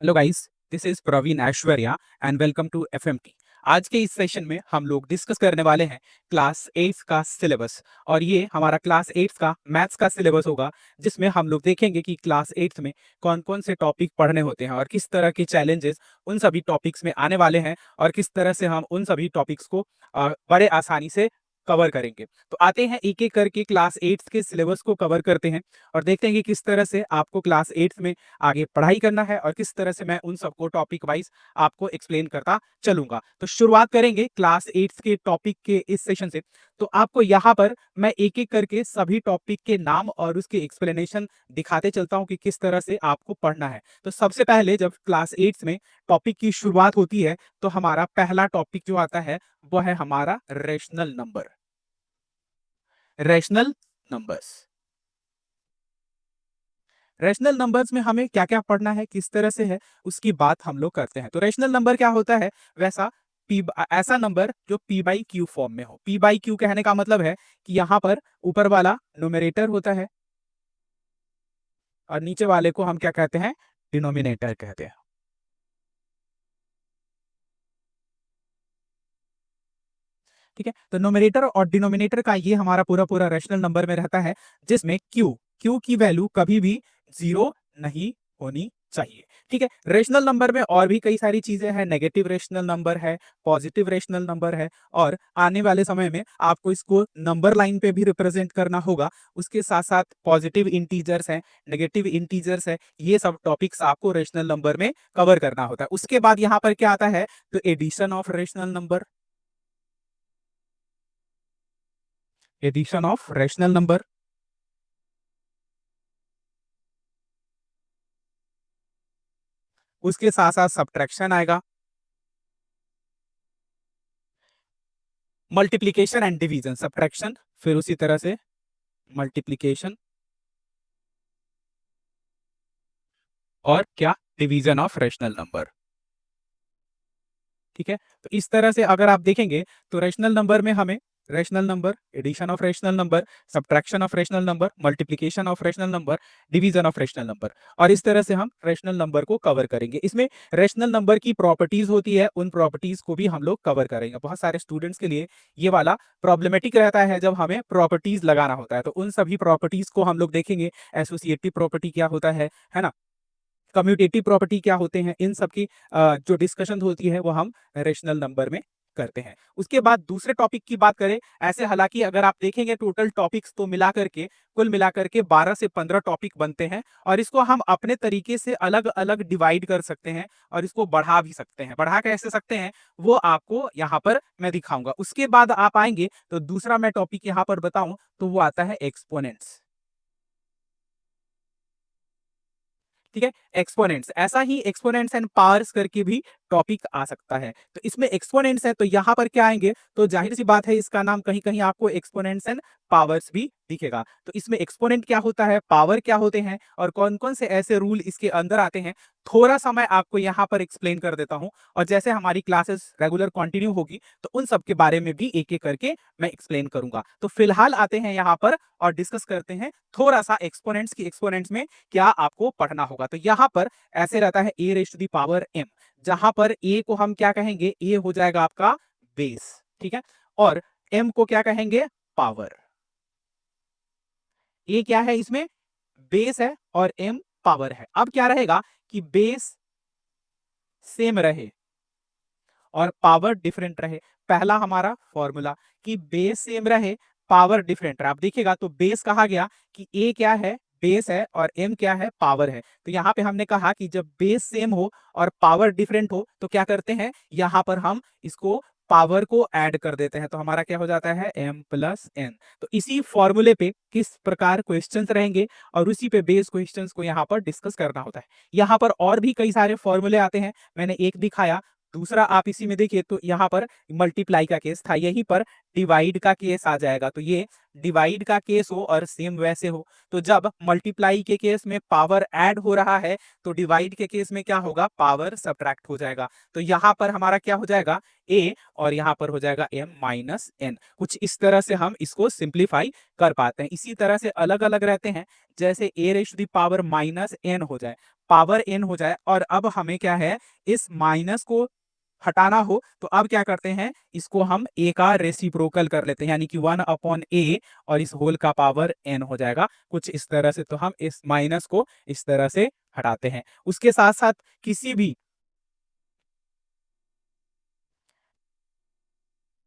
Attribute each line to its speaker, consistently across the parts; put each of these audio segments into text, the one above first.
Speaker 1: Hello guys, this is Praveen Aishwarya and welcome to FMT. आज के इस सेशन में हम लोग डिस्कस करने वाले हैं क्लास 8 का सिलेबस। और ये हमारा क्लास 8 का मैथ्स का सिलेबस होगा, जिसमें हम लोग देखेंगे कि क्लास 8 में कौन कौन से टॉपिक पढ़ने होते हैं और किस तरह के चैलेंजेस उन सभी टॉपिक्स में आने वाले हैं और किस तरह से हम उन सभी टॉपिक्स को बड़े आसानी से कवर करेंगे। तो आते हैं एक एक करके क्लास 8 के सिलेबस को कवर करते हैं और देखते हैं कि किस तरह से आपको क्लास 8 में आगे पढ़ाई करना है और किस तरह से मैं उन सबको टॉपिक वाइज आपको एक्सप्लेन करता चलूंगा। तो शुरुआत करेंगे क्लास 8 के टॉपिक के इस सेशन से। तो आपको यहाँ पर मैं एक एक करके सभी टॉपिक के नाम और उसके एक्सप्लेनेशन दिखाते चलता हूँ कि किस तरह से आपको पढ़ना है। तो सबसे पहले जब क्लास 8 में टॉपिक की शुरुआत होती है तो हमारा पहला टॉपिक जो आता है वो है हमारा rational number. Rational numbers. Rational numbers में हमें क्या क्या पढ़ना है, किस तरह से है, उसकी बात हम लोग करते हैं। तो रेशनल नंबर क्या होता है? वैसा ऐसा नंबर जो पी बाई क्यू फॉर्म में हो। पी बाई क्यू कहने का मतलब है कि यहाँ पर ऊपर वाला न्यूमरेटर होता है और नीचे वाले को हम क्या कहते हैं? डिनोमिनेटर कहते हैं। ठीक है, तो न्यूमरेटर और डिनोमिनेटर का ये हमारा पूरा पूरा रेशनल नंबर में रहता है, जिसमें क्यू की वैल्यू कभी भी जीरो नहीं होनी चाहिए। ठीक है, रेशनल नंबर में और भी कई सारी चीजें हैं। नेगेटिव रेशनल नंबर है, पॉजिटिव रेशनल नंबर है, और आने वाले समय में आपको इसको नंबर लाइन पे भी रिप्रेजेंट करना होगा। उसके साथ साथ पॉजिटिव इंटीजर्स हैं, नेगेटिव इंटीजर्स है, ये सब टॉपिक्स आपको रेशनल नंबर में कवर करना होता है। उसके बाद यहाँ पर क्या आता है? तो addition of rational number. Addition of rational number. उसके साथ साथ सब्ट्रैक्शन आएगा, मल्टीप्लीकेशन एंड डिवीजन। सब्ट्रैक्शन, फिर उसी तरह से मल्टीप्लीकेशन, और क्या? Division of rational number. ठीक है, तो इस तरह से अगर आप देखेंगे तो रेशनल नंबर में हमें rational number, addition of rational number, subtraction of rational number, multiplication of rational number, division of rational number, और इस तरह से हम रेशनल नंबर को कवर करेंगे। इसमें रेशनल नंबर की प्रॉपर्टीज होती है, उन प्रॉपर्टीज को भी हम लोग कवर करेंगे। बहुत सारे स्टूडेंट्स के लिए ये वाला प्रॉब्लमेटिक रहता है जब हमें प्रॉपर्टीज लगाना होता है, तो उन सभी प्रॉपर्टीज को हम लोग देखेंगे। एसोसिएटिव प्रॉपर्टी क्या होता है ना, कम्यूटेटिव प्रॉपर्टी क्या होते हैं, इन सब की जो डिस्कशन होती है वो हम रेशनल नंबर में करते हैं। उसके बाद दूसरे टॉपिक की बात करें, ऐसे हालांकि अगर आप देखेंगे टोटल टॉपिक्स तो मिलाकर के कुल मिलाकर के 12 से 15 टॉपिक बनते हैं, और इसको हम अपने तरीके से अलग अलग डिवाइड कर सकते हैं और इसको बढ़ा भी सकते हैं। बढ़ा कैसे सकते हैं वो आपको यहाँ पर मैं दिखाऊंगा। उसके बाद आप आएंगे तो दूसरा मैं टॉपिक यहाँ पर बताऊं तो वो आता है एक्सपोनेंट्स। ठीक है, एक्सपोनेंट्स, ऐसा ही एक्सपोनेंट्स एंड पावर्स करके भी टॉपिक आ सकता है। तो इसमें एक्सपोनेंट्स है तो यहाँ पर क्या आएंगे, तो जाहिर सी बात है इसका नाम कहीं कहीं आपको एक्सपोनेंट्स एंड पावर्स भी दिखेगा। तो इसमें एक्सपोनेंट क्या होता है, पावर क्या होते हैं, और कौन कौन से ऐसे रूल इसके अंदर आते हैं, थोड़ा सा मैं आपको यहाँ पर एक्सप्लेन कर देता हूँ। और जैसे हमारी क्लासेस रेगुलर कंटिन्यू होगी तो उन सब के बारे में भी एक एक करके मैं एक्सप्लेन करूंगा। तो फिलहाल आते हैं यहाँ पर और डिस्कस करते हैं थोड़ा सा एक्सपोनेंट्स की। एक्सपोनेंट्स में क्या आपको पढ़ना होगा, तो यहाँ पर ऐसे रहता है a raise to the power m, जहां पर a को हम क्या कहेंगे, a हो जाएगा आपका बेस। ठीक है, और m को क्या कहेंगे? पावर। a क्या है इसमें? बेस है, और m पावर है। अब क्या रहेगा कि बेस सेम रहे और पावर डिफरेंट रहे। पहला हमारा फॉर्मूला कि बेस सेम रहे, पावर डिफरेंट रहे। आप देखिएगा तो बेस कहा गया कि ए क्या है? बेस है, और एम क्या है? पावर है। तो यहाँ पे हमने कहा कि जब बेस सेम हो और पावर डिफरेंट हो तो क्या करते हैं, यहाँ पर हम इसको पावर को ऐड कर देते हैं। तो हमारा क्या हो जाता है? m plus n। तो इसी फॉर्मूले पे किस प्रकार क्वेश्चंस रहेंगे और उसी पे बेस क्वेश्चंस को यहाँ पर डिस्कस करना होता है। यहाँ पर और भी कई सारे फॉर्मूले आते हैं, मैंने एक दिखाया। दूसरा आप इसी में देखिए तो यहाँ पर मल्टीप्लाई का केस था, यहीं पर डिवाइड का केस आ जाएगा। तो ये डिवाइड का केस हो और सेम वैसे हो, तो जब मल्टीप्लाई के केस में पावर ऐड हो रहा है तो डिवाइड के केस में क्या होगा? पावर सब्ट्रैक्ट हो जाएगा। तो यहाँ पर हमारा क्या हो जाएगा? a, और यहाँ पर हो जाएगा m माइनस n। कुछ इस तरह से हम इसको सिंप्लीफाई कर पाते हैं। इसी तरह से अलग अलग रहते हैं, जैसे a raise to the power minus n हो जाए, पावर n हो जाए और अब हमें क्या है, इस माइनस को हटाना हो, तो अब क्या करते हैं, इसको हम a का रेसिप्रोकल कर लेते हैं, यानी कि 1/a और इस होल का पावर n हो जाएगा कुछ इस तरह से। तो हम इस माइनस को इस तरह से हटाते हैं। उसके साथ साथ किसी भी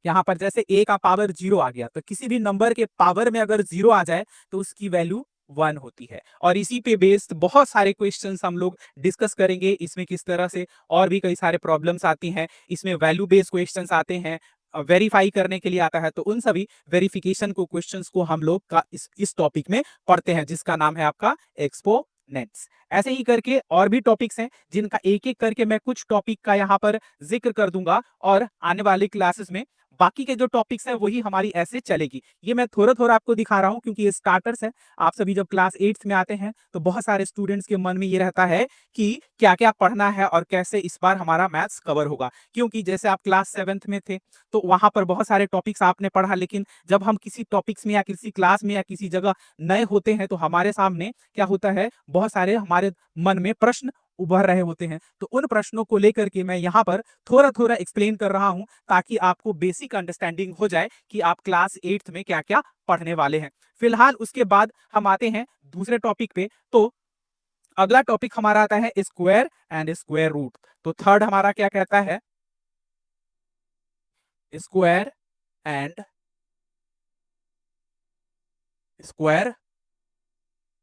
Speaker 1: यहाँ पर जैसे a का पावर 0 आ गया, तो किसी भी नंबर के पावर में अगर 0 आ जाए तो उसकी वैल्यू 1 होती है। और इसी पे बेस्ड बहुत सारे क्वेश्चंस हम लोग डिस्कस करेंगे, इसमें किस तरह से और भी कई सारे प्रॉब्लम्स आती हैं, इसमें वैल्यू बेस्ड क्वेश्चंस आते हैं, वेरीफाई करने के लिए आता है। तो उन सभी वेरिफिकेशन को क्वेश्चंस को हम लोग का इस टॉपिक में पढ़ते हैं, जिसका नाम है आपका एक्सपोनेंट्स। ऐसे ही करके और भी टॉपिक्स हैं, जिनका एक एक करके मैं कुछ टॉपिक का यहाँ पर जिक्र कर दूंगा, और आने वाली क्लासेस में बाकी के जो टॉपिक्स हैं वही हमारी ऐसे चलेगी। ये मैं थोड़ा थोड़ा आपको दिखा रहा हूं क्योंकि ये स्टार्टर्स है। आप सभी जब क्लास 8th में आते हैं तो बहुत सारे स्टूडेंट्स के मन में ये रहता है कि क्या क्या पढ़ना है और कैसे इस बार हमारा मैथ्स कवर होगा, क्योंकि जैसे आप क्लास 7th में थे तो वहां पर बहुत सारे टॉपिक्स आपने पढ़ा, लेकिन जब हम किसी टॉपिक्स में या किसी क्लास में या किसी जगह नए होते हैं तो हमारे सामने क्या होता है, बहुत सारे हमारे मन में प्रश्न उभर रहे होते हैं। तो उन प्रश्नों को लेकर के मैं यहाँ पर थोड़ा थोड़ा एक्सप्लेन कर रहा हूं, ताकि आपको बेसिक अंडरस्टैंडिंग हो जाए कि आप क्लास 8th में क्या क्या पढ़ने वाले हैं। फिलहाल उसके बाद हम आते हैं दूसरे टॉपिक पे। तो अगला टॉपिक हमारा आता है स्क्वायर एंड स्क्वायर रूट। तो थर्ड हमारा क्या कहता है, स्क्वायर एंड स्क्वायर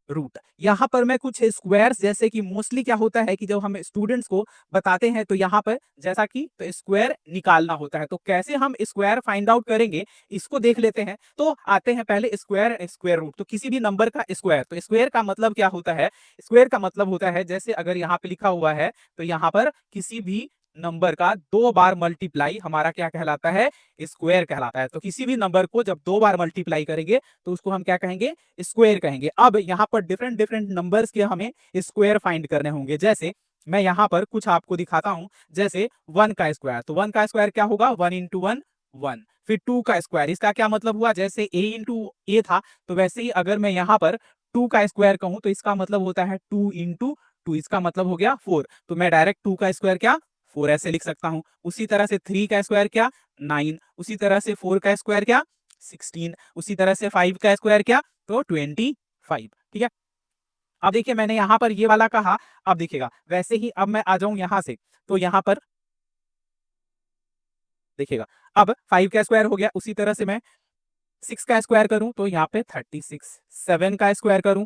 Speaker 1: रूट। यहां पर मैं कुछ स्क्वायर्स, जैसे कि मोस्टली क्या होता है कि जब हम स्टूडेंट्स को बताते हैं तो यहाँ पर जैसा कि तो स्क्वायर निकालना होता है, तो कैसे हम स्क्वायर फाइंड आउट करेंगे इसको देख लेते हैं। तो आते हैं पहले स्क्वायर स्क्वायर रूट। तो किसी भी नंबर का स्क्वायर, तो स्क्वायर का मतलब क्या होता है, स्क्वायर का मतलब होता है जैसे अगर यहाँ पे लिखा हुआ है तो यहाँ पर किसी भी नंबर का 2 बार मल्टीप्लाई हमारा क्या कहलाता है, स्क्वायर कहलाता है। तो किसी भी नंबर को जब 2 बार मल्टीप्लाई करेंगे तो उसको हम क्या कहेंगे, स्क्वायर कहेंगे। अब यहाँ पर डिफरेंट डिफरेंट नंबर्स के हमें स्क्वायर फाइंड करने होंगे। जैसे मैं यहाँ पर कुछ आपको दिखाता हूं, जैसे 1 का स्क्वायर। तो 1 का स्क्वायर क्या होगा, 1 इंटू 1 1। फिर 2 का स्क्वायर, इसका क्या मतलब हुआ, जैसे a इंटू ए था तो वैसे ही अगर मैं यहाँ पर 2 का स्क्वायर कहूं तो इसका मतलब होता है 2 इंटू 2, इसका मतलब हो गया 4। तो मैं डायरेक्ट 2 का स्क्वायर क्या 4 ऐसे लिख सकता हूं। उसी तरह से 3 का स्क्वायर क्या 9, उसी तरह से 4 का स्क्वायर क्या 16, उसी तरह से 5 का स्क्वायर क्या तो 25। ठीक है, अब देखिए मैंने यहां पर ये वाला कहा। अब देखिएगा वैसे ही अब मैं आ जाऊं यहां से, तो यहां पर देखिएगा अब 5 का स्क्वायर हो गया, उसी तरह से मैं 6 का स्क्वायर करूं तो यहाँ पे 36, 7 का स्क्वायर करूं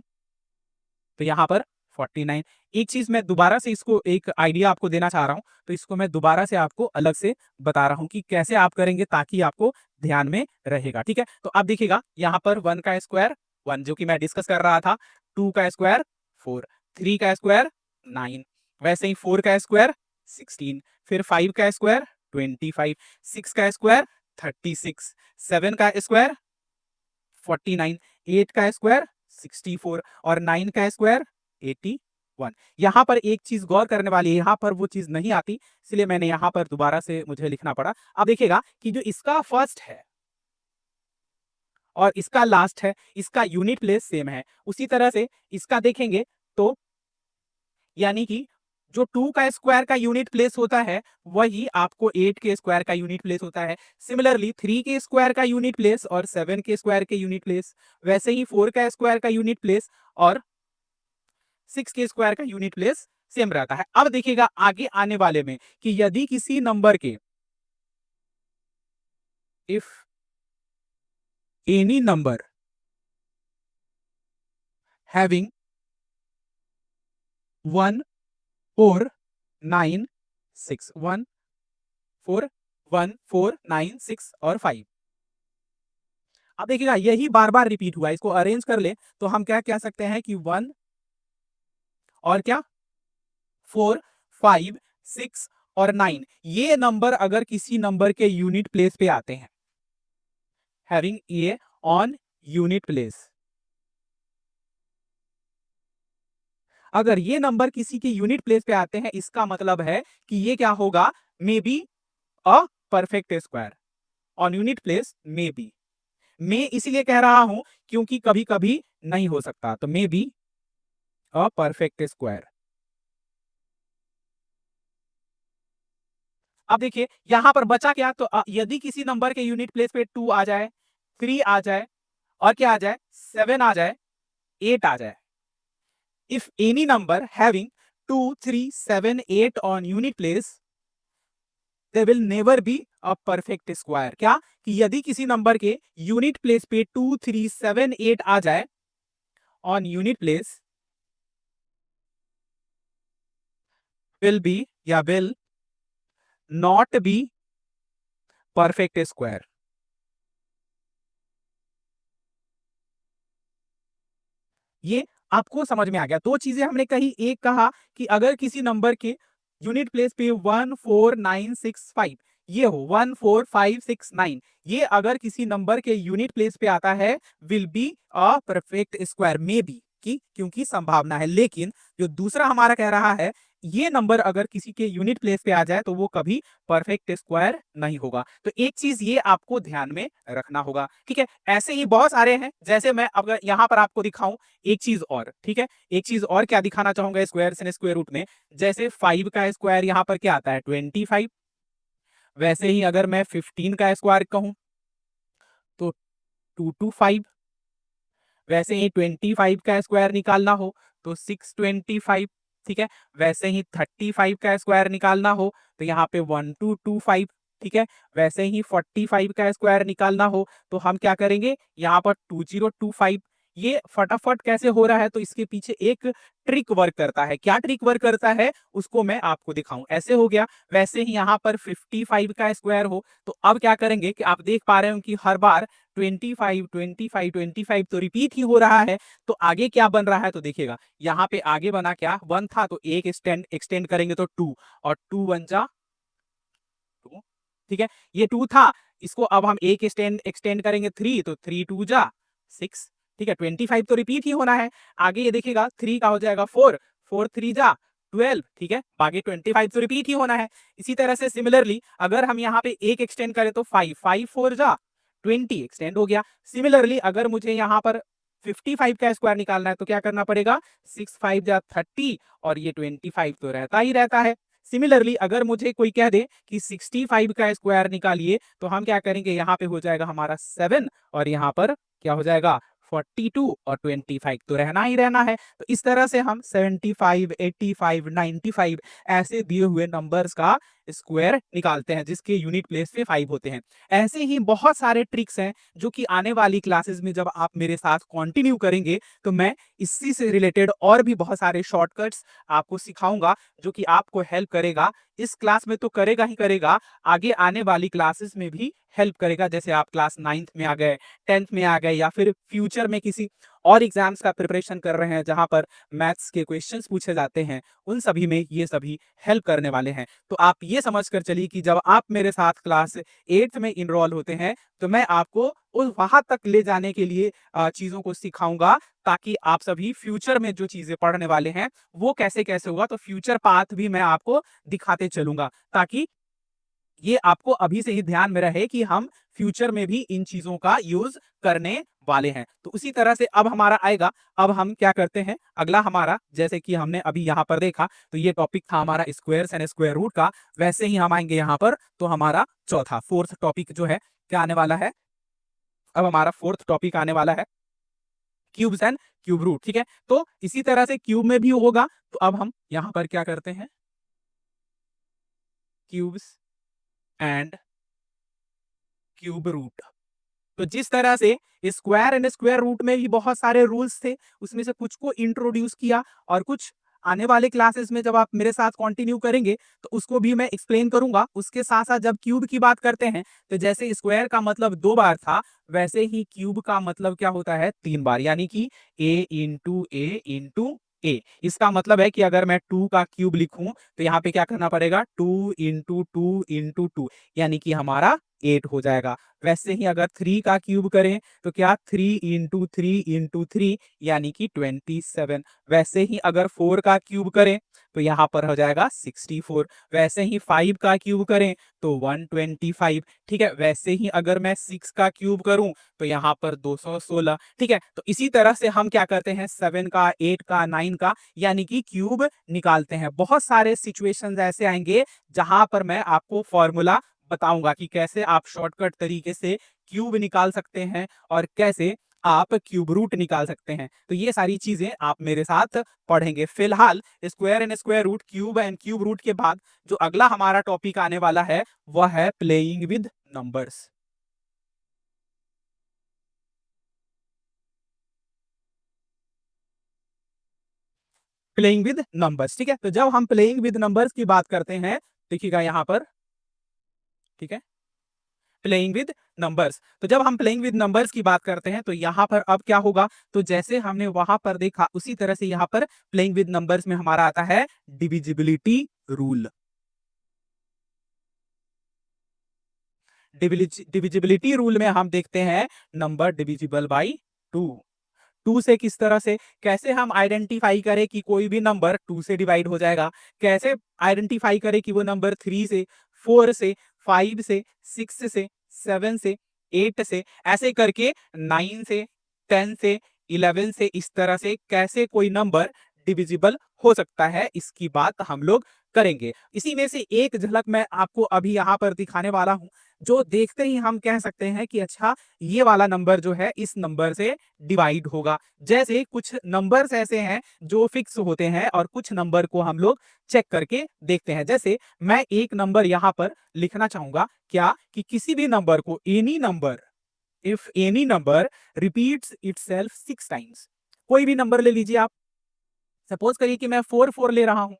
Speaker 1: तो यहाँ पर 49। एक चीज मैं दोबारा से इसको एक आइडिया आपको देना चाह रहा हूं, तो इसको मैं दोबारा से आपको अलग से बता रहा हूं कि कैसे आप करेंगे ताकि आपको ध्यान में रहेगा। ठीक है, तो आप देखिएगा यहाँ पर 1 का स्क्वायर 1 जो कि मैं डिस्कस कर रहा था, 2 का स्क्वायर 4, 3 का स्क्वायर 9, वैसे ही 4 का स्क्वायर 16, फिर 5 का स्क्वायर 25, 6 का स्क्वायर 36, 7 का स्क्वायर 49, 8 का स्क्वायर 64 और 9 का स्क्वायर 81। यहां पर एक चीज गौर करने वाली है, यहां पर वो चीज नहीं आती, इसलिए मैंने यहां पर दोबारा से मुझे लिखना पड़ा। अब देखिएगा कि जो इसका फर्स्ट है और इसका लास्ट है, इसका यूनिट प्लेस सेम है। उसी तरह से इसका देखेंगे तो यानी कि जो 2 का स्क्वायर का यूनिट प्लेस होता है वही आपको 8 के स्क्वायर का यूनिट प्लेस होता है। सिमिलरली 3 के स्क्वायर का यूनिट प्लेस और 7 के स्क्वायर के यूनिट प्लेस, वैसे ही 4 का स्क्वायर का यूनिट प्लेस और 6 के स्क्वायर का यूनिट प्लेस सेम रहता है। अब देखिएगा आगे आने वाले में कि यदि किसी नंबर के इफ एनी नंबर हैविंग 1 4 9 6 1 4 1 4 9 6 और 5, अब देखिएगा यही बार बार रिपीट हुआ है, इसको अरेंज कर ले तो हम क्या कह सकते हैं कि 1 और क्या 4 5 6 और 9, ये नंबर अगर किसी नंबर के यूनिट प्लेस पे आते हैं, having a on unit place, अगर ये नंबर किसी के यूनिट प्लेस पे आते हैं इसका मतलब है कि ये क्या होगा, may be a perfect square on unit place. May be, मैं इसीलिए कह रहा हूं क्योंकि कभी कभी नहीं हो सकता, तो may be a perfect square. अब देखिए यहां पर बचा क्या, तो यदि किसी नंबर के यूनिट प्लेस पे 2 आ जाए, 3 आ जाए और क्या आ जाए, 7 आ जाए, 8 आ जाए, if any number having 2, 3, 7, 8 on unit place, they will never be a perfect square. क्या, कि यदि किसी नंबर के यूनिट प्लेस पे 2, 3, 7, 8 आ जाए on unit place, will be या will not be perfect square. ये आपको समझ में आ गया। दो चीजें हमने कही, एक कहा कि अगर किसी नंबर के यूनिट प्लेस पे 14965 ये हो 14569, ये अगर किसी नंबर के यूनिट प्लेस पे आता है, will be a perfect square, may be, की क्योंकि संभावना है। लेकिन जो दूसरा हमारा कह रहा है, ये नंबर अगर किसी के यूनिट प्लेस पे आ जाए तो वो कभी परफेक्ट स्क्वायर नहीं होगा। तो एक चीज ये आपको ध्यान में रखना होगा, ठीक है। ऐसे ही बहुत सारे हैं, जैसे मैं अगर यहां पर आपको दिखाऊं एक चीज और, ठीक है, एक चीज और क्या दिखाना चाहूंगा स्क्वायर एंड स्क्वायर रूट में, जैसे 5 का स्क्वायर यहां पर क्या आता है, 25। वैसे ही अगर मैं 15 का स्क्वायर कहूं तो 225। वैसे ही 25 का स्क्वायर निकालना हो तो 625, ठीक है। वैसे ही 35 का स्क्वायर निकालना हो तो यहाँ पे 1225, ठीक है। वैसे ही 45 का स्क्वायर निकालना हो तो हम क्या करेंगे, यहाँ पर 2025। ये फटाफट कैसे हो रहा है, तो इसके पीछे एक ट्रिक वर्क करता है। क्या ट्रिक वर्क करता है उसको मैं आपको दिखाऊं। ऐसे हो गया। वैसे ही यहाँ पर 55 का स्क्वायर हो तो अब क्या करेंगे कि आप देख पा रहे हो कि हर बार 25 25 25 तो रिपीट ही हो रहा है। तो आगे क्या बन रहा है, तो देखिएगा यहाँ पे आगे बना क्या, 1 था तो एक एक्सटेंड करेंगे तो 2, और 2 1 जा 2, ठीक है। ये 2 था, इसको अब हम एक एक्सटेंड करेंगे 3, तो 3 2 जा 6, ठीक है। 25 तो रिपीट ही होना है। आगे ये देखिएगा 3 का हो जाएगा 4, 4 3 जा 12, ठीक है। बाकी 25 तो रिपीट ही होना है। इसी तरह से सिमिलरली अगर हम यहाँ पे एक एक्सटेंड करें तो 5 5 4 जा 20 एक्सटेंड हो गया। सिमिलरली अगर मुझे यहाँ पर 55 का स्क्वायर निकालना है तो क्या करना पड़ेगा, 6 5 जा 30, और ये 25 तो रहता ही रहता है। सिमिलरली अगर मुझे कोई कह दे कि 65 का स्क्वायर निकालिए तो हम क्या करेंगे, यहाँ पे हो जाएगा हमारा 7, और यहाँ पर क्या हो जाएगा 42, और 25 तो रहना ही रहना है। तो इस तरह से हम 75 85 95 ऐसे दिए हुए नंबर्स का स्क्वायर निकालते हैं जिसके यूनिट प्लेस पे 5 होते हैं। ऐसे ही बहुत सारे ट्रिक्स हैं जो कि आने वाली क्लासेस में जब आप मेरे साथ कंटिन्यू करेंगे तो मैं इसी से रिलेटेड और भी बहुत सारे शॉर्टकट्स आपको सिखाऊंगा जो कि आपको हेल्प करेगा। इस क्लास में तो करेगा ही करेगा, आगे आने वाली क्लासेस में भी हेल्प करेगा। जैसे आप क्लास 9th में आ गए, 10th में आ गए, या फिर फ्यूचर में किसी और एग्जाम्स का प्रिपरेशन कर रहे हैं जहां पर मैथ्स के क्वेश्चंस पूछे जाते हैं, उन सभी में ये सभी हेल्प करने वाले हैं। तो आप ये समझ कर चलिए कि जब आप मेरे साथ क्लास 8th में इनरोल होते हैं तो मैं आपको उस वहां तक ले जाने के लिए चीजों को सिखाऊंगा, ताकि आप सभी फ्यूचर में जो चीजें पढ़ने वाले हैं वो कैसे कैसे होगा, तो फ्यूचर पाथ भी मैं आपको दिखाते चलूंगा, ताकि ये आपको अभी से ही ध्यान में रहे कि हम फ्यूचर में भी इन चीजों का यूज करने वाले हैं। तो उसी तरह से अब हमारा आएगा, अब हम क्या करते हैं, अगला हमारा, जैसे कि हमने अभी यहाँ पर देखा तो ये टॉपिक था हमारा स्क्वायर्स एंड स्क्वायर रूट का। वैसे ही हम आएंगे यहाँ पर तो हमारा चौथा फोर्थ टॉपिक जो है क्या आने वाला है, अब हमारा फोर्थ टॉपिक आने वाला है क्यूब्स एंड क्यूब रूट, ठीक है। तो इसी तरह से क्यूब में भी होगा, तो अब हम यहाँ पर क्या करते हैं, क्यूब्स एंड क्यूब रूट। तो जिस तरह से स्क्वायर एंड स्क्वायर रूट में भी बहुत सारे रूल्स थे, उसमें से कुछ को इंट्रोड्यूस किया और कुछ आने वाले क्लासेस में जब आप मेरे साथ कंटिन्यू करेंगे तो उसको भी मैं एक्सप्लेन करूंगा। उसके साथ साथ जब क्यूब की बात करते हैं तो जैसे स्क्वायर का मतलब 2 बार था, वैसे ही क्यूब का मतलब क्या होता है, 3 बार, यानी कि ए। इसका मतलब है कि अगर मैं 2 का क्यूब लिखूं तो यहाँ पे क्या करना पड़ेगा, 2 × 2 × 2, यानी कि हमारा 8 हो जाएगा। वैसे ही अगर 3 का क्यूब करें तो क्या, 3 × 3 × 3, यानी कि 27। वैसे ही अगर 4 का क्यूब करें तो यहाँ पर हो जाएगा 64। वैसे ही 5 का क्यूब करें तो 125। ठीक है, वैसे ही अगर मैं 6 का क्यूब करूं तो यहाँ पर 216। ठीक है, तो इसी तरह से हम क्या करते हैं 7 का, 8 का, 9 का यानी कि क्यूब निकालते हैं। बहुत सारे सिचुएशंस ऐसे आएंगे जहां पर मैं आपको फॉर्मूला बताऊंगा कि कैसे आप शॉर्टकट तरीके से क्यूब निकाल सकते हैं और कैसे आप क्यूब रूट निकाल सकते हैं। तो ये सारी चीजें आप मेरे साथ पढ़ेंगे। फिलहाल square and square root, cube and cube root के बाद जो अगला हमारा टॉपिक आने वाला है वह है playing with numbers. Playing with numbers, ठीक है। तो जब हम प्लेइंग विद नंबर्स की बात करते हैं, देखिएगा यहां पर, ठीक है, प्लेइंग विद नंबर्स। तो जब हम प्लेइंग विद नंबर्स की बात करते हैं तो यहां पर अब क्या होगा, तो जैसे हमने वहां पर देखा उसी तरह से यहां पर प्लेइंग विद नंबर्स में हमारा आता है डिविजिबिलिटी रूल। डिविजिबिलिटी रूल में हम देखते हैं नंबर डिविजिबल बाई 2। 2 से किस तरह से, कैसे हम आइडेंटिफाई करें कि कोई भी नंबर 2 से डिवाइड हो जाएगा, कैसे आइडेंटिफाई करें कि वो नंबर 3 से, 4 से, 5 से, 6 से, 7 से, 8 से, ऐसे करके 9 से, 10 से, 11 से, इस तरह से कैसे कोई नंबर डिविजिबल हो सकता है, इसकी बात हम लोग करेंगे। इसी में से एक झलक मैं आपको अभी यहाँ पर दिखाने वाला हूं, जो देखते ही हम कह सकते हैं कि अच्छा ये वाला नंबर जो है इस नंबर से डिवाइड होगा। जैसे कुछ नंबर्स ऐसे हैं जो फिक्स होते हैं और कुछ नंबर को हम लोग चेक करके देखते हैं। जैसे मैं एक नंबर यहां पर लिखना चाहूंगा, क्या कि किसी भी नंबर को, any number, if any number repeats itself 6 times, कोई भी नंबर ले लीजिए आप, सपोज करिए कि मैं 4 ले रहा हूं।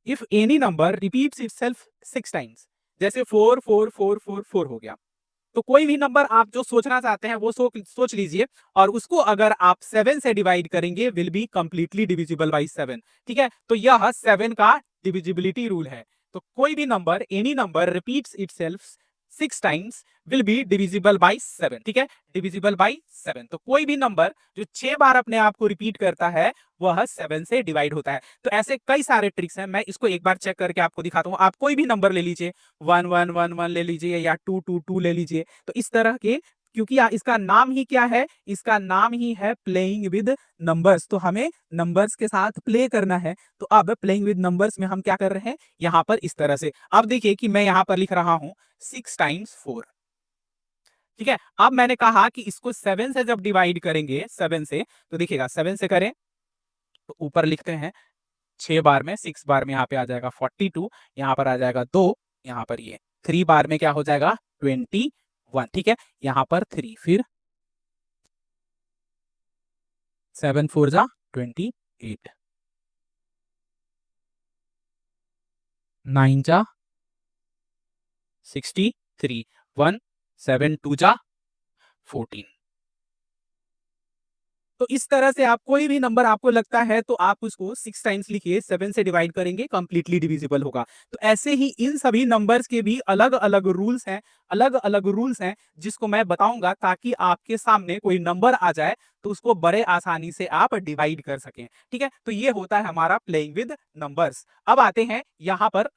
Speaker 1: If any number repeats itself 6 times, जैसे 4 4 4 4 4 हो गया, तो कोई भी नंबर आप जो सोचना चाहते हैं वो सोच लीजिए और उसको अगर आप 7 से डिवाइड करेंगे will be completely divisible by 7। ठीक है, तो यह 7 का डिविजिबिलिटी रूल है। तो कोई भी number, any number repeats itself 6 times will be divisible by 7। ठीक है, डिविजिबल बाई 7। तो कोई भी नंबर जो 6 बार अपने आप को रिपीट करता है वह 7 से डिवाइड होता है। तो ऐसे कई सारे ट्रिक्स हैं, मैं इसको एक बार चेक करके आपको दिखाता हूं। आप कोई भी नंबर ले लीजिए, 1 1 1 1 ले लीजिए या 2 2 2 ले लीजिए, तो इस तरह के, क्योंकि इसका नाम ही क्या है, इसका नाम ही है प्लेइंग विद नंबर्स, तो हमें नंबर्स के साथ प्ले करना है। तो अब प्लेइंग विद नंबर्स में हम क्या कर रहे हैं, यहां पर इस तरह से, अब देखिए कि मैं यहां पर लिख रहा हूं 6 टाइम्स 4। ठीक है, अब मैंने कहा कि इसको 7 से जब डिवाइड करेंगे, 7 से, तो देखिएगा 7 से करें तो ऊपर लिखते हैं 6 बार में, 6 बार में यहाँ पे आ जाएगा 42, यहाँ पर आ जाएगा 2, यहाँ पर ये 3 बार में क्या हो जाएगा 21। ठीक है, यहाँ पर 3, फिर 7 4 जा 28, 9 जा 63, 1 7 2 जा 14। तो इस तरह से आप कोई भी नंबर आपको लगता है तो आप उसको 6 टाइम्स लिखिए, 7 से डिवाइड करेंगे, कंप्लीटली डिविजिबल होगा। तो ऐसे ही इन सभी नंबर्स के भी अलग-अलग रूल्स हैं, अलग-अलग रूल्स हैं जिसको मैं बताऊंगा ताकि आपके सामने कोई नंबर आ जाए तो उसको बड़े आसानी से आप डिवाइड कर सकें। ठीक है, तो ये होता है हमारा प्लेइंग विद नंबर्स। अब आते हैं यहां पर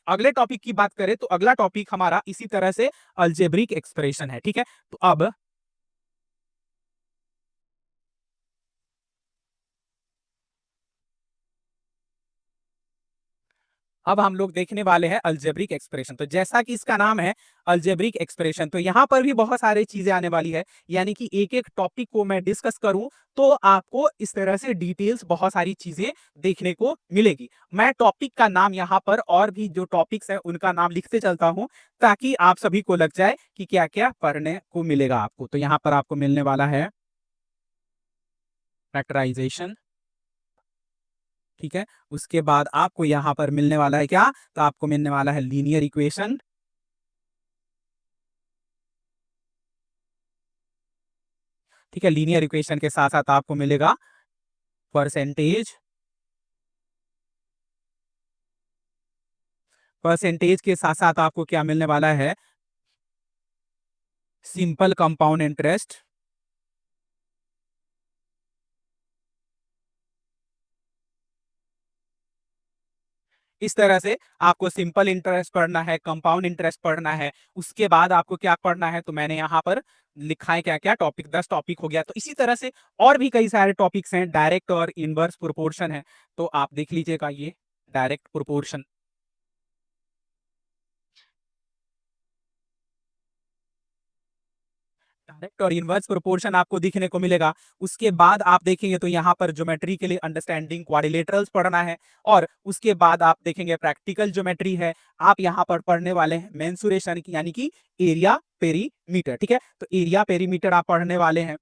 Speaker 1: अगले टॉपिक की बात करें तो अगला टॉपिक हमारा इसी तरह से अलजेब्रिक एक्सप्रेशन है। ठीक है, तो अब हम लोग देखने वाले हैं अलजेब्रिक एक्सप्रेशन। तो जैसा कि इसका नाम है अलजेब्रिक एक्सप्रेशन, तो यहाँ पर भी बहुत सारी चीजें आने वाली है, यानी कि एक एक टॉपिक को मैं डिस्कस करूं तो आपको इस तरह से डिटेल्स बहुत सारी चीजें देखने को मिलेगी। मैं टॉपिक का नाम यहाँ पर और भी जो टॉपिक्स है उनका नाम लिखते चलता हूं ताकि आप सभी को लग जाए कि क्या क्या पढ़ने को मिलेगा आपको। तो यहाँ पर आपको मिलने वाला है फैक्टराइजेशन। ठीक है, उसके बाद आपको यहाँ पर मिलने वाला है क्या, तो आपको मिलने वाला है लीनियर इक्वेशन। ठीक है, लीनियर इक्वेशन के साथ साथ आपको मिलेगा परसेंटेज। परसेंटेज के साथ साथ आपको क्या मिलने वाला है, सिंपल कंपाउंड इंटरेस्ट। इस तरह से आपको सिंपल इंटरेस्ट पढ़ना है, कंपाउंड इंटरेस्ट पढ़ना है, उसके बाद आपको क्या पढ़ना है, तो मैंने यहाँ पर लिखा है क्या-क्या टॉपिक, 10 टॉपिक हो गया। तो इसी तरह से और भी कई सारे टॉपिक्स हैं, डायरेक्ट और इनवर्स प्रोपोर्शन है, तो आप देख लीजिएगा ये डायरेक्ट प्रोपोर्शन। डायरेक्ट और इनवर्स प्रोपोर्शन आपको दिखने को मिलेगा। उसके बाद आप देखेंगे तो यहाँ पर ज्योमेट्री के लिए अंडरस्टैंडिंग क्वाड्रिलेटरल्स पढ़ना है और उसके बाद आप देखेंगे प्रैक्टिकल ज्योमेट्री है। आप यहाँ पर पढ़ने वाले हैं मेंसुरेशन की, यानी कि एरिया पेरीमीटर, ठीक है? तो एरिया पेरीमीटर आप पढ़ने वाले हैं।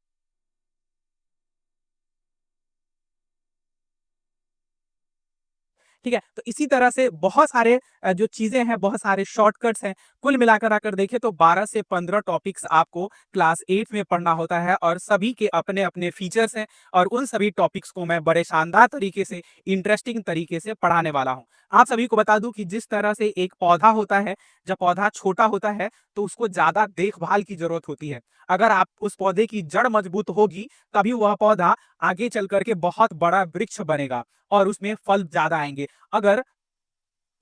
Speaker 1: ठीक है? तो इसी तरह से बहुत सारे जो चीज़ें हैं, बहुत सारे शॉर्टकट्स हैं। कुल मिलाकर अगर देखें तो 12 से 15 टॉपिक्स आपको क्लास 8 में पढ़ना होता है और सभी के अपने-अपने फीचर्स हैं और उन सभी टॉपिक्स को मैं बड़े शानदार तरीके से, इंटरेस्टिंग तरीके से पढ़ाने वाला हूँ। आप सभी को बता दूँ कि जिस तरह से एक पौधा होता है, जब पौधा छोटा होता है, तो उसको ज़्यादा देखभाल की ज़रूरत होती है। अगर आप उस पौधे की जड़ मजबूत होगी, तभी वह पौधा आगे चल कर के बहुत बड़ा वृक्ष बनेगा और उसमें फल ज़्यादा आएँगे। अगर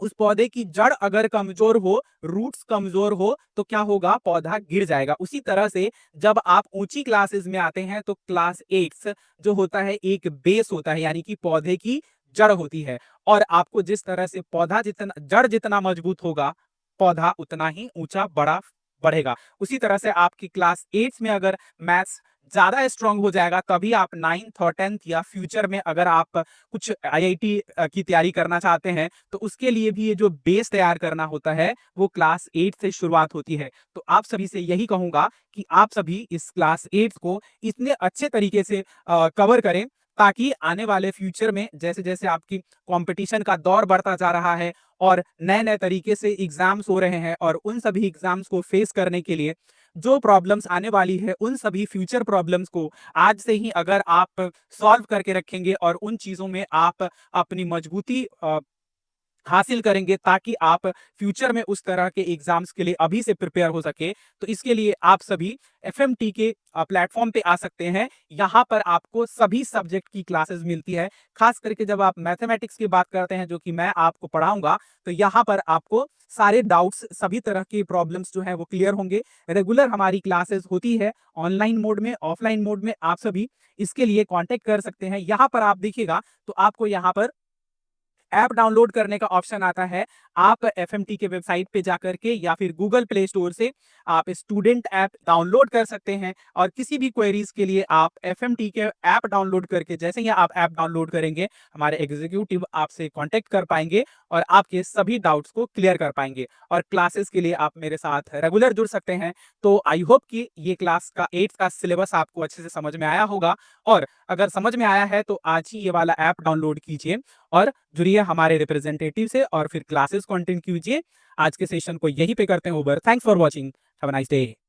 Speaker 1: उस पौधे की जड़ अगर कमजोर हो, रूट्स कमजोर हो, तो क्या होगा? पौधा गिर जाएगा। उसी तरह से जब आप ऊँची क्लासेस में आते हैं, तो क्लास 8 जो होता है एक बेस होता है, यानी कि पौधे की जड़ होती है और आपको जिस तरह से पौधा जितना जड़ जितना मजबूत होगा, पौधा उतना ही ऊँचा बड़ा बढ़ेगा। उसी तरह से आपकी क्लास 8 में अगर मैथ्स ज़्यादा स्ट्रॉन्ग हो जाएगा, तभी आप 9th और 10th या फ्यूचर में अगर आप कुछ आईआईटी की तैयारी करना चाहते हैं, तो उसके लिए भी ये जो बेस तैयार करना होता है, वो क्लास 8 से शुरुआत होती है। तो आप सभी से यही कहूँगा कि आप सभी इस क्लास 8 को इतने अच्छे तरीके से कवर करें, ताकि आने वाले फ्यूचर में जैसे-जैसे आपकी कॉम्पिटिशन का दौर बढ़ता जा रहा है और नए-नए तरीके से एग्ज़ाम्स हो रहे हैं और उन सभी एग्ज़ाम्स को फेस करने के लिए जो प्रॉब्लम्स आने वाली है, उन सभी फ्यूचर प्रॉब्लम्स को आज से ही अगर आप सॉल्व करके रखेंगे और उन चीज़ों में आप अपनी मजबूती हासिल करेंगे, ताकि आप फ्यूचर में उस तरह के एग्जाम्स के लिए अभी से प्रिपेयर हो सके। तो इसके लिए आप सभी एफएमटी के प्लेटफॉर्म पे आ सकते हैं। यहाँ पर आपको सभी सब्जेक्ट की क्लासेस मिलती है। खास करके जब आप मैथमेटिक्स की बात करते हैं, जो कि मैं आपको पढ़ाऊंगा, तो यहाँ पर आपको सारे डाउट्स, सभी तरह की प्रॉब्लम्स जो है वो क्लियर होंगे। रेगुलर हमारी क्लासेस होती है, ऑनलाइन मोड में, ऑफलाइन मोड में। आप सभी इसके लिए कांटेक्ट कर सकते हैं। यहाँ पर आप देखिएगा तो आपको यहाँ पर ऐप डाउनलोड करने का ऑप्शन आता है। आप एफएमटी के वेबसाइट पे जाकर के या फिर गूगल प्ले स्टोर से आप स्टूडेंट ऐप डाउनलोड कर सकते हैं और किसी भी क्वेरीज के लिए आप एफएमटी के ऐप डाउनलोड करके, जैसे ही आप ऐप डाउनलोड करेंगे, हमारे एग्जीक्यूटिव आपसे कांटेक्ट कर पाएंगे और आपके सभी डाउट्स को क्लियर कर पाएंगे और क्लासेस के लिए आप मेरे साथ रेगुलर जुड़ सकते हैं। तो आई होप कि ये क्लास का 8 का सिलेबस आपको अच्छे से समझ में आया होगा और अगर समझ में आया है तो आज ही ये वाला ऐप डाउनलोड कीजिए और जुड़िए हमारे रिप्रेजेंटेटिव से और फिर क्लासेस कंटिन्यू कीजिए। आज के सेशन को यहीं पे करते हैं over. Thanks for watching. Have a nice day.